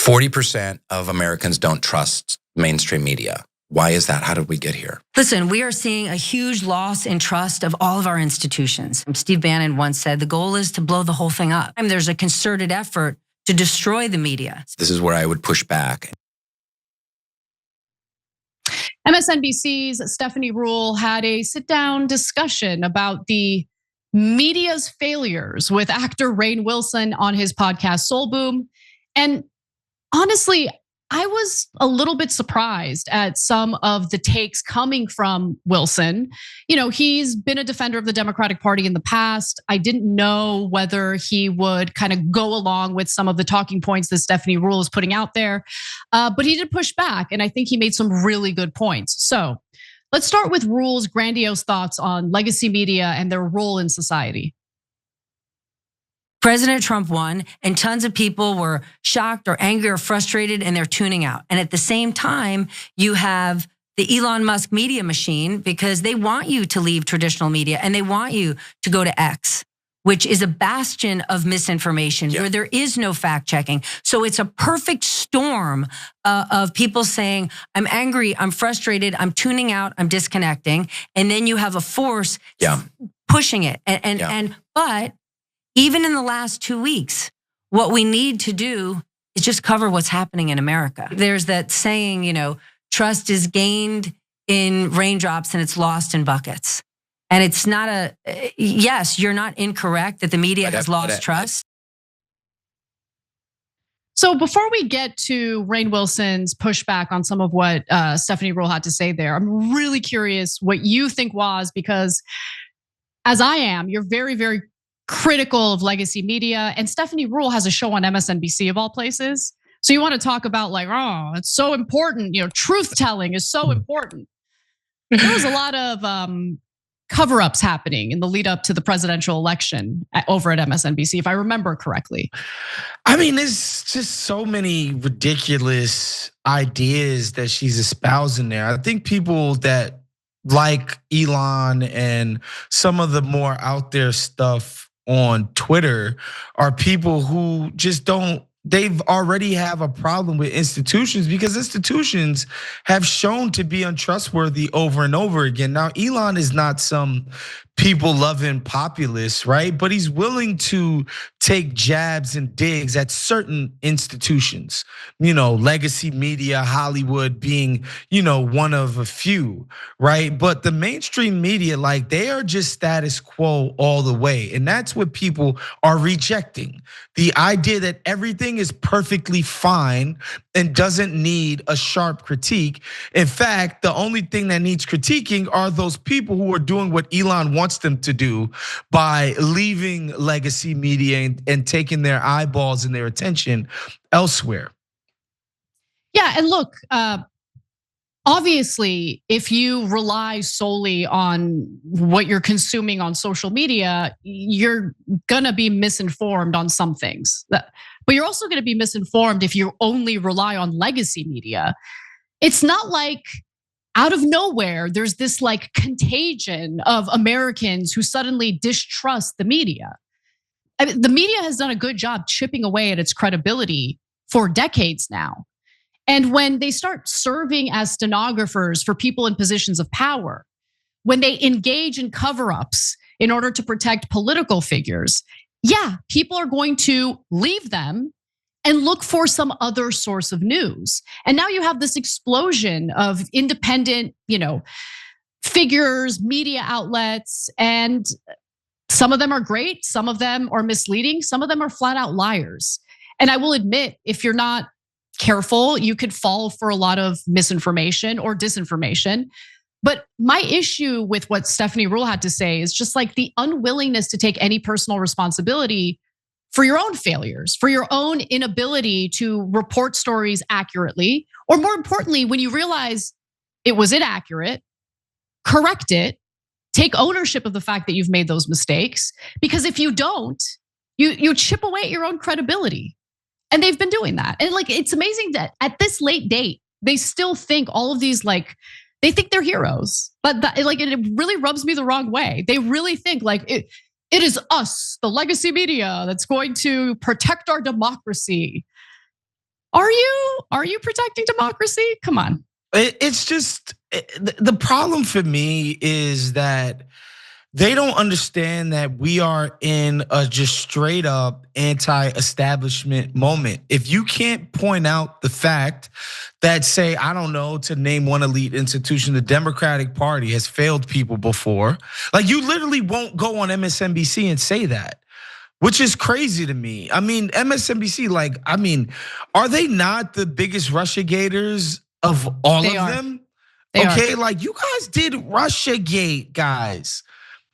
40% of Americans don't trust mainstream media. Why is that? How did we get here? Listen, we are seeing a huge loss in trust of all of our institutions. Steve Bannon once said, the goal is to blow the whole thing up. And there's a concerted effort to destroy the media. This is where I would push back. MSNBC's Stephani Ruhle had a sit-down discussion about the media's failures with actor Rainn Wilson on his podcast Soul Boom. And honestly, I was a little bit surprised at some of the takes coming from Wilson. You know, he's been a defender of the Democratic Party in the past. I didn't know whether he would kind of go along with some of the talking points that Stephani Ruhle is putting out there. But he did push back, and I think he made some really good points. So let's start with Ruhle's grandiose thoughts on legacy media and their role in society. President Trump won, and tons of people were shocked or angry or frustrated, and they're tuning out. And at the same time, you have the Elon Musk media machine, because they want you to leave traditional media and they want you to go to X, which is a bastion of misinformation where there is no fact checking. So it's a perfect storm of people saying, I'm angry, I'm frustrated, I'm tuning out, I'm disconnecting. And then you have a force pushing it. But even in the last 2 weeks, what we need to do is just cover what's happening in America. There's that saying, you know, trust is gained in raindrops and it's lost in buckets. And it's not yes, you're not incorrect that the media has lost trust. So before we get to Rainn Wilson's pushback on some of what Stephani Ruhle had to say there, I'm really curious what you think was, because as I am, you're very, very critical of legacy media, and Stephani Ruhle has a show on MSNBC of all places. So you want to talk about like, oh, it's so important, you know, truth telling is so important. There was a lot of cover-ups happening in the lead up to the presidential election over at MSNBC, if I remember correctly. I mean, there's just so many ridiculous ideas that she's espousing there. I think people that like Elon and some of the more out there stuff on Twitter are people who just they've already have a problem with institutions, because institutions have shown to be untrustworthy over and over again. Now, Elon is not some people-loving populist, right? But he's willing to take jabs and digs at certain institutions, you know, legacy media, Hollywood being, you know, one of a few, right? But the mainstream media, like, they are just status quo all the way. And that's what people are rejecting. The idea that everything is perfectly fine and doesn't need a sharp critique. In fact, the only thing that needs critiquing are those people who are doing what Elon wants them to do by leaving legacy media and taking their eyeballs and their attention elsewhere. Yeah, and look, obviously, if you rely solely on what you're consuming on social media, you're gonna be misinformed on some things. But you're also gonna be misinformed if you only rely on legacy media. It's not like out of nowhere, there's this like contagion of Americans who suddenly distrust the media. I mean, the media has done a good job chipping away at its credibility for decades now. And when they start serving as stenographers for people in positions of power, when they engage in cover-ups in order to protect political figures, yeah, people are going to leave them and look for some other source of news. And now you have this explosion of independent, you know, figures, media outlets, and some of them are great, some of them are misleading, some of them are flat out liars. And I will admit, if you're not careful, you could fall for a lot of misinformation or disinformation. But my issue with what Stephani Ruhle had to say is just like the unwillingness to take any personal responsibility for your own failures, for your own inability to report stories accurately, or more importantly, when you realize it was inaccurate, correct it, take ownership of the fact that you've made those mistakes. Because if you don't, you chip away at your own credibility. And they've been doing that. And like, it's amazing that at this late date, they still think all of these, like, they think they're heroes. But that, like, it really rubs me the wrong way. They really think like it is us, the legacy media, that's going to protect our democracy. Are you protecting democracy? Come on. It's just the problem for me is that they don't understand that we are in a just straight up anti-establishment moment. If you can't point out the fact that, say, I don't know, to name one elite institution, the Democratic Party has failed people before. Like, you literally won't go on MSNBC and say that, which is crazy to me. I mean, MSNBC, are they not the biggest Russiagators of all of them? Okay, like, you guys did Russiagate, guys.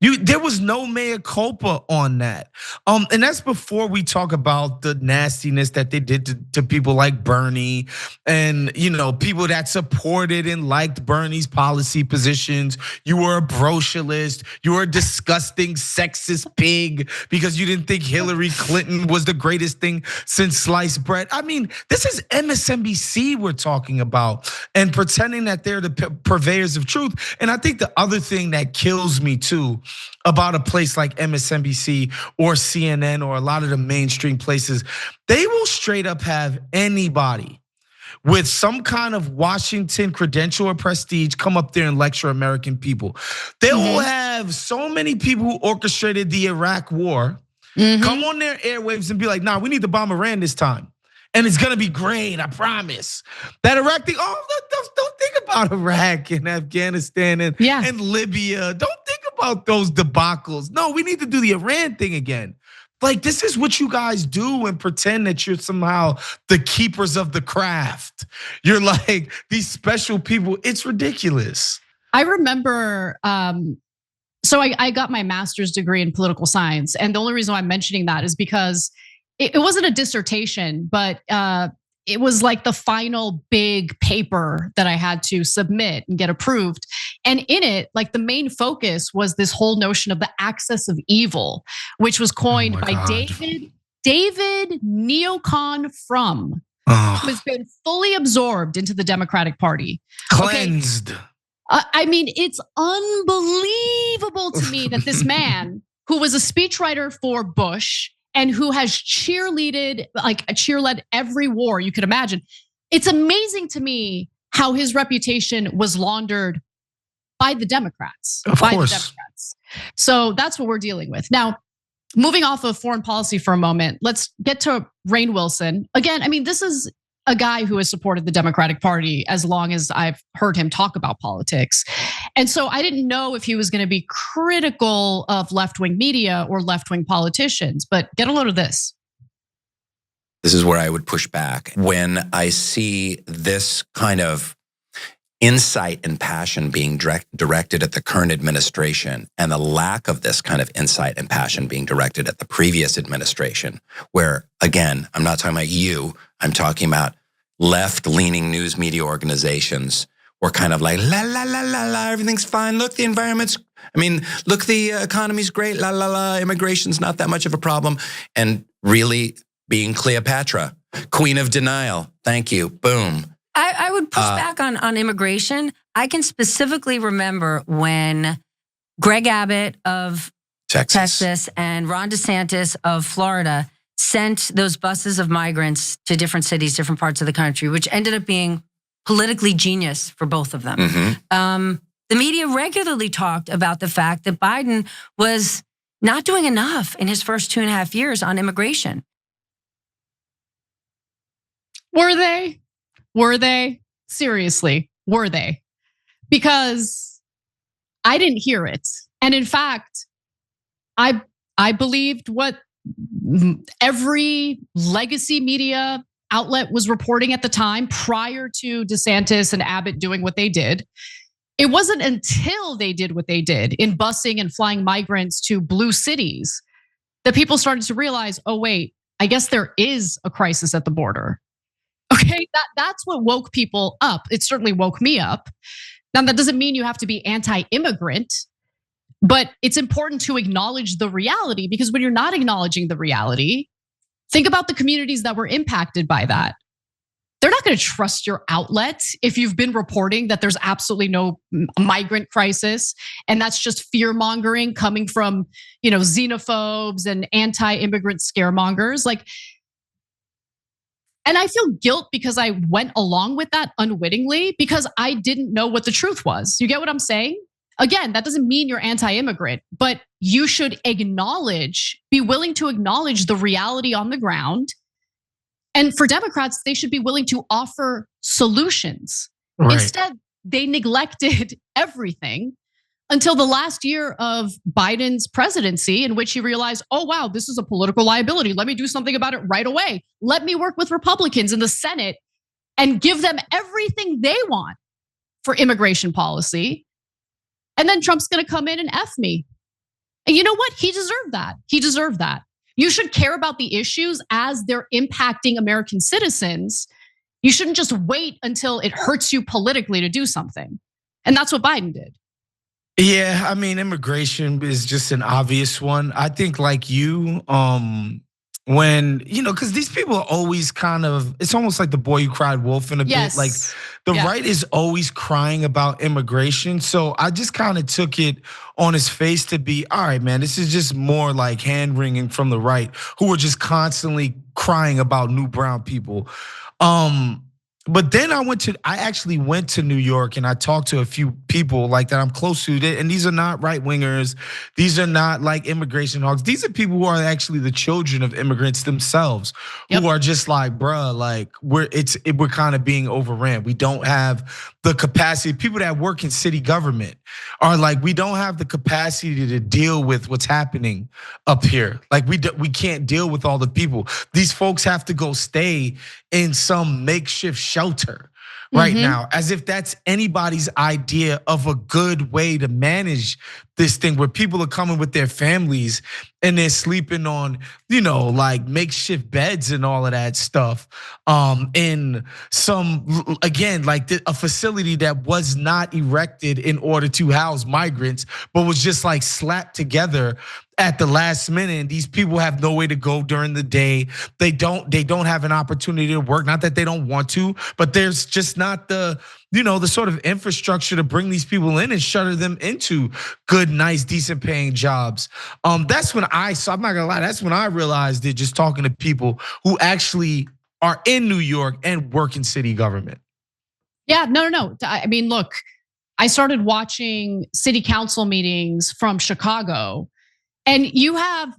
There was no mea culpa on that. And that's before we talk about the nastiness that they did to people like Bernie and, people that supported and liked Bernie's policy positions. You were a brocialist. You were a disgusting sexist pig because you didn't think Hillary Clinton was the greatest thing since sliced bread. I mean, this is MSNBC we're talking about and pretending that they're the purveyors of truth. And I think the other thing that kills me too about a place like MSNBC or CNN or a lot of the mainstream places, they will straight up have anybody with some kind of Washington credential or prestige come up there and lecture American people. They will have so many people who orchestrated the Iraq war come on their airwaves and be like, nah, we need to bomb Iran this time. And it's gonna be great, I promise. That Iraq thing, don't think about Iraq and Afghanistan and Libya. Don't think about those debacles. No, we need to do the Iran thing again. Like, this is what you guys do and pretend that you're somehow the keepers of the craft. You're like these special people. It's ridiculous. I remember, so I got my master's degree in political science. And the only reason why I'm mentioning that is because it wasn't a dissertation, but it was like the final big paper that I had to submit and get approved. And in it, like, the main focus was this whole notion of the axis of evil, which was coined by David Neocon Frum, who has been fully absorbed into the Democratic Party. Cleansed. Okay? I mean, it's unbelievable to me that this man, who was a speechwriter for Bush and who has cheerleaded every war you could imagine. It's amazing to me how his reputation was laundered by the Democrats. Of course. So that's what we're dealing with. Now, moving off of foreign policy for a moment, let's get to Rainn Wilson. Again, I mean, this is a guy who has supported the Democratic Party as long as I've heard him talk about politics. And so I didn't know if he was going to be critical of left-wing media or left-wing politicians, but get a load of this. This is where I would push back. When I see this kind of insight and passion being directed at the current administration and the lack of this kind of insight and passion being directed at the previous administration, where, again, I'm not talking about you, I'm talking about left-leaning news media organizations were kind of like, la, la, la, la, la, everything's fine. Look, the environment's, look, the economy's great, la, la, la, immigration's not that much of a problem. And really being Cleopatra, queen of denial, thank you, boom. I would push back on immigration. I can specifically remember when Greg Abbott of Texas and Ron DeSantis of Florida sent those buses of migrants to different cities, different parts of the country, which ended up being politically genius for both of them. The media regularly talked about the fact that Biden was not doing enough in his first 2.5 years on immigration. Were they? Were they? Seriously, were they? Because I didn't hear it. And in fact, I believed what every legacy media outlet was reporting at the time prior to DeSantis and Abbott doing what they did. It wasn't until they did what they did in busing and flying migrants to blue cities that people started to realize, oh wait, I guess there is a crisis at the border. Okay, that's what woke people up. It certainly woke me up. Now, that doesn't mean you have to be anti-immigrant, but it's important to acknowledge the reality, because when you're not acknowledging the reality, think about the communities that were impacted by that. They're not going to trust your outlet if you've been reporting that there's absolutely no migrant crisis, and that's just fear mongering coming from, xenophobes and anti-immigrant scaremongers. Like, And I feel guilt because I went along with that unwittingly because I didn't know what the truth was. You get what I'm saying? Again, that doesn't mean you're anti-immigrant, but you should be willing to acknowledge the reality on the ground. And for Democrats, they should be willing to offer solutions. Right. Instead, they neglected everything until the last year of Biden's presidency, in which he realized, oh, wow, this is a political liability. Let me do something about it right away. Let me work with Republicans in the Senate and give them everything they want for immigration policy. And then Trump's gonna come in and F me. And you know what? He deserved that. He deserved that. You should care about the issues as they're impacting American citizens. You shouldn't just wait until it hurts you politically to do something. And that's what Biden did. Yeah, I mean, immigration is just an obvious one. I think like you, when, because these people are always kind of, it's almost like the boy who cried wolf in a bit. Like the right is always crying about immigration. So I just kind of took it on his face to be, all right, man, this is just more like hand wringing from the right who are just constantly crying about new brown people. But then I actually went to New York and I talked to a few people like that I'm close to, and these are not right wingers. These are not like immigration hogs. These are people who are actually the children of immigrants themselves, who are just like, bruh, like we're kind of being overran. We don't have the capacity. People that work in city government are like, we don't have the capacity to deal with what's happening up here. Like we can't deal with all the people. These folks have to go stay in some makeshift shelter right now, as if that's anybody's idea of a good way to manage this thing, where people are coming with their families and they're sleeping on, like makeshift beds and all of that stuff. In some, again, like a facility that was not erected in order to house migrants, but was just like slapped together at the last minute. And these people have no way to go during the day. They don't have an opportunity to work. Not that they don't want to, but there's just not the sort of infrastructure to bring these people in and shutter them into good, nice, decent paying jobs. That's when I'm not gonna lie, that's when I realized it, just talking to people who actually are in New York and work in city government. Yeah, no. I mean, look, I started watching city council meetings from Chicago, and you have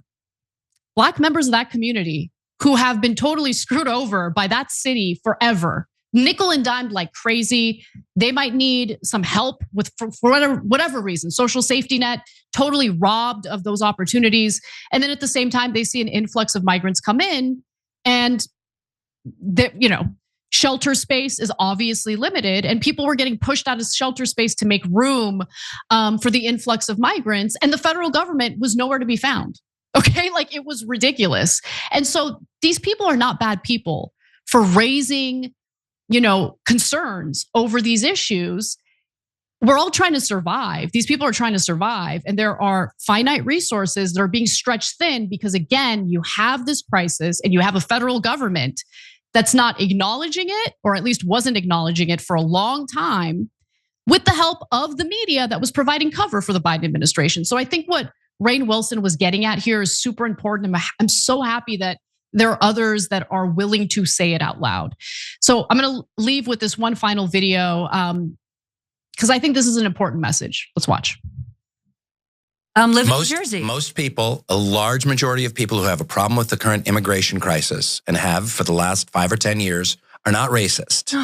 Black members of that community who have been totally screwed over by that city forever. Nickel and dimed like crazy. They might need some help with for whatever reason, social safety net, totally robbed of those opportunities. And then at the same time, they see an influx of migrants come in, and shelter space is obviously limited, and people were getting pushed out of shelter space to make room for the influx of migrants, and the federal government was nowhere to be found. Okay, like it was ridiculous. And so these people are not bad people for raising concerns over these issues. We're all trying to survive. These people are trying to survive, and there are finite resources that are being stretched thin because, again, you have this crisis and you have a federal government that's not acknowledging it, or at least wasn't acknowledging it for a long time, with the help of the media that was providing cover for the Biden administration. So I think what Rainn Wilson was getting at here is super important. I'm so happy that there are others that are willing to say it out loud. So I'm gonna leave with this one final video because I think this is an important message. Let's watch. Live in New Jersey. Most people, a large majority of people who have a problem with the current immigration crisis and have for the last 5 or 10 years are not racist,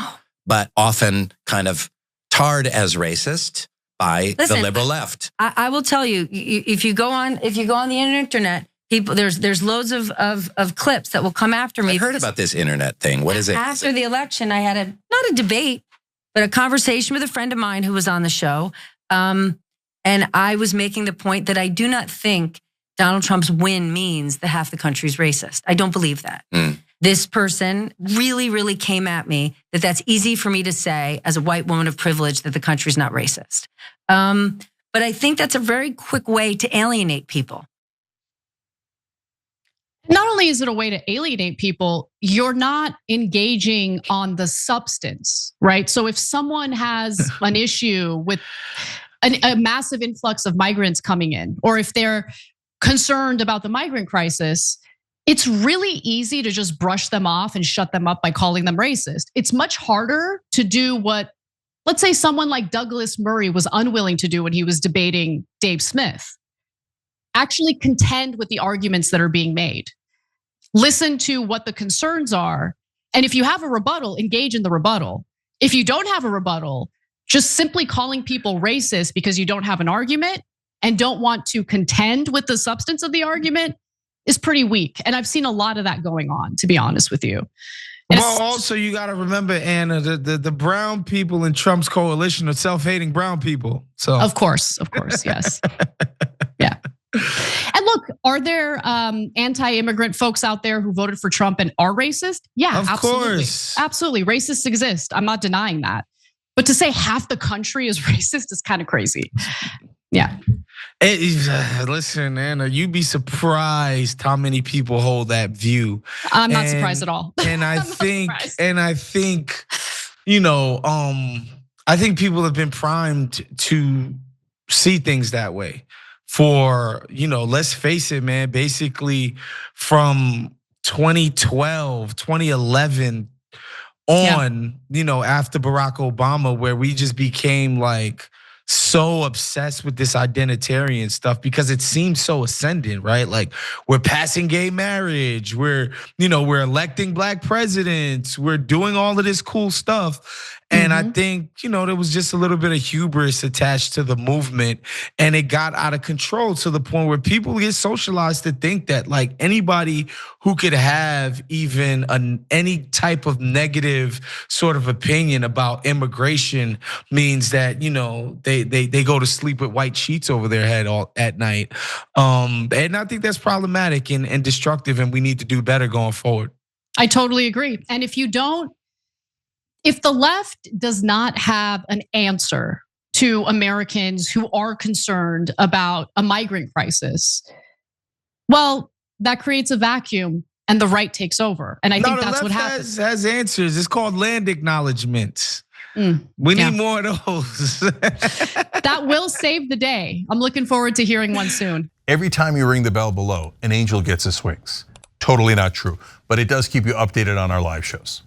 but often kind of tarred as racist by the liberal left. I will tell you, if you go on the internet, people, there's loads of clips that will come after me. I heard about this internet thing. What is it? After the election, I had not a debate, but a conversation with a friend of mine who was on the show. And I was making the point that I do not think Donald Trump's win means that half the country's racist. I don't believe that. This person really, really came at me that that's easy for me to say as a white woman of privilege that the country's not racist. But I think that's a very quick way to alienate people. Not only is it a way to alienate people, you're not engaging on the substance, right? So if someone has an issue with a massive influx of migrants coming in, or if they're concerned about the migrant crisis, It's really easy to just brush them off and shut them up by calling them racist. It's much harder to do what, let's say, someone like Douglas Murray was unwilling to do when he was debating Dave Smith. Actually contend with the arguments that are being made. Listen to what the concerns are. And if you have a rebuttal, engage in the rebuttal. If you don't have a rebuttal, just simply calling people racist because you don't have an argument and don't want to contend with the substance of the argument is pretty weak. And I've seen a lot of that going on, to be honest with you. And well, also you got to remember, Anna, the brown people in Trump's coalition are self-hating brown people. So of course, yes. Yeah. And look, are there anti-immigrant folks out there who voted for Trump and are racist? Yeah, of course. Absolutely. Racists exist. I'm not denying that. But to say half the country is racist is kind of crazy. Yeah. Listen, Anna, you'd be surprised how many people hold that view. I'm not surprised at all. And I think, you know, I think people have been primed to see things that way. For, you know, let's face it, man, basically from 2012, 2011 on, you know, after Barack Obama, where we just became like so obsessed with this identitarian stuff because it seems so ascendant, right? Like we're passing gay marriage, we're electing black presidents, we're doing all of this cool stuff. And I think, you know, there was just a little bit of hubris attached to the movement, and it got out of control to the point where people get socialized to think that like anybody who could have even any type of negative sort of opinion about immigration means that, you know, they go to sleep with white sheets over their head all at night. And I think that's problematic and destructive, and we need to do better going forward. I totally agree. And if the left does not have an answer to Americans who are concerned about a migrant crisis, well, that creates a vacuum and the right takes over. And I think that's what happens. Has answers. It's called land acknowledgements. We need more of those. That will save the day. I'm looking forward to hearing one soon. Every time you ring the bell below, an angel gets his wings. Totally not true, but it does keep you updated on our live shows.